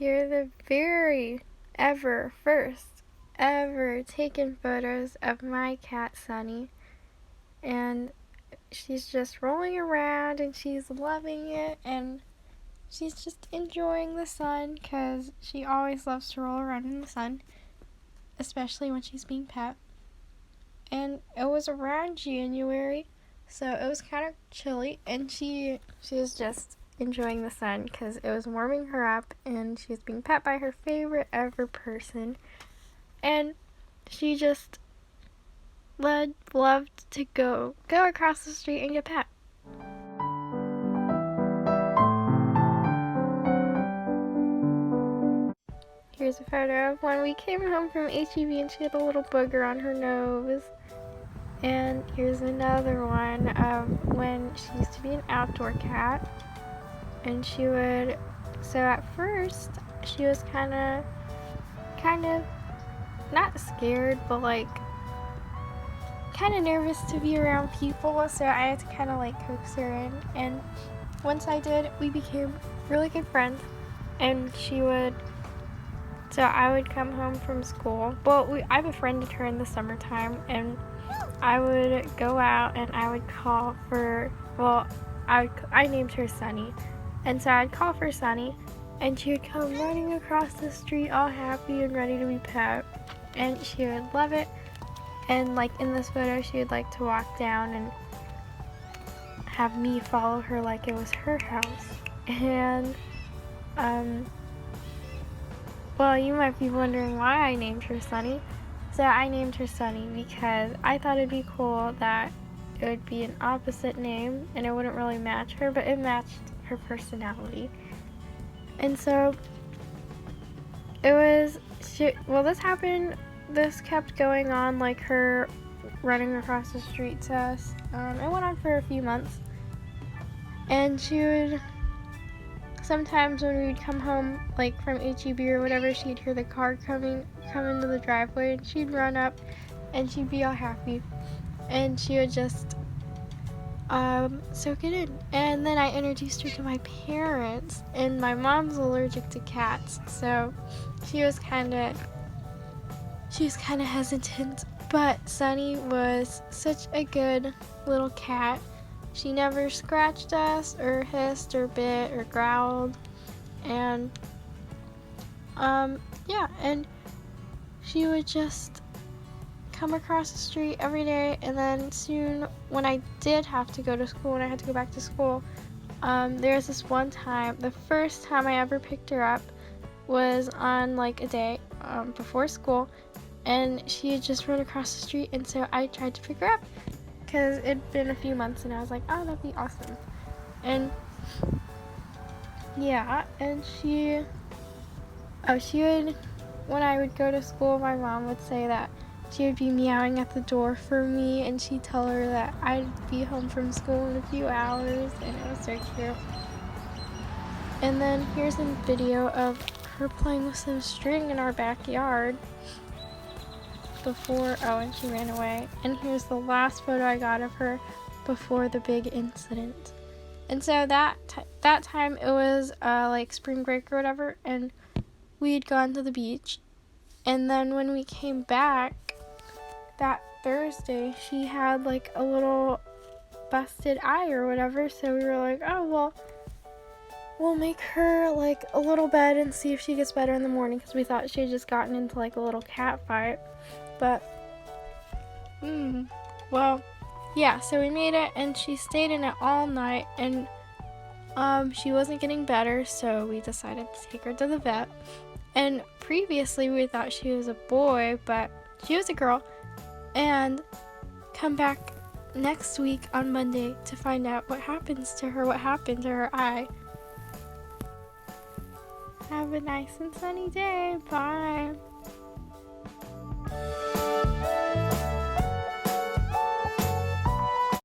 here the very first ever taken photos of my cat Sunny, and she's just rolling around and she's loving it, and she's just enjoying the sun because she always loves to roll around in the sun, especially when she's being pet. And it was around January, so it was kind of chilly, and she was just enjoying the sun because it was warming her up, and she was being pet by her favorite ever person, and she just loved to go across the street and get pet. Here's a photo of when we came home from HEB and she had a little booger on her nose. And here's another one of when she used to be an outdoor cat. And so at first she was kind of not scared, but like kind of nervous to be around people. So I had to kind of like coax her in. And once I did, we became really good friends. And so I would come home from school. Well, I befriended her in the summertime, and I would go out and I would call for, I named her Sunny. And so I'd call for Sunny, and she would come running across the street all happy and ready to be pet. And she would love it. And like in this photo, she would like to walk down and have me follow her like it was her house. And, well, you might be wondering why I named her Sunny. So I named her Sunny because I thought it'd be cool that it would be an opposite name and it wouldn't really match her, but it matched her personality. And so this kept going on, like her running across the street to us. It went on for a few months. And she would, sometimes when we would come home, like from HEB or whatever, she'd hear the car come into the driveway, and she'd run up and she'd be all happy. And she would just soak it in. And then I introduced her to my parents, and my mom's allergic to cats, so she was kind of hesitant. But Sunny was such a good little cat. She never scratched us or hissed or bit or growled. And and she would just come across the street every day. And then soon, when I did have to go to school, and I had to go back to school, there was this one time, the first time I ever picked her up was on like a day before school, and she had just run across the street, and so I tried to pick her up because it'd been a few months, and I was like, oh, that'd be awesome. And yeah, and she would, when I would go to school, my mom would say that she would be meowing at the door for me, and she'd tell her that I'd be home from school in a few hours, and it was so cute. And then here's a video of her playing with some string in our backyard and she ran away. And here's the last photo I got of her before the big incident. And so that time it was like spring break or whatever, and we'd gone to the beach. And then when we came back that Thursday, she had like a little busted eye or whatever, so we were like, oh, well, we'll make her like a little bed and see if she gets better in the morning, because we thought she had just gotten into like a little cat fight. But so we made it, and she stayed in it all night, and she wasn't getting better, so we decided to take her to the vet. And previously we thought she was a boy, but she was a girl. And come back next week on Monday to find out what happened to her eye. Have a nice and sunny day. Bye.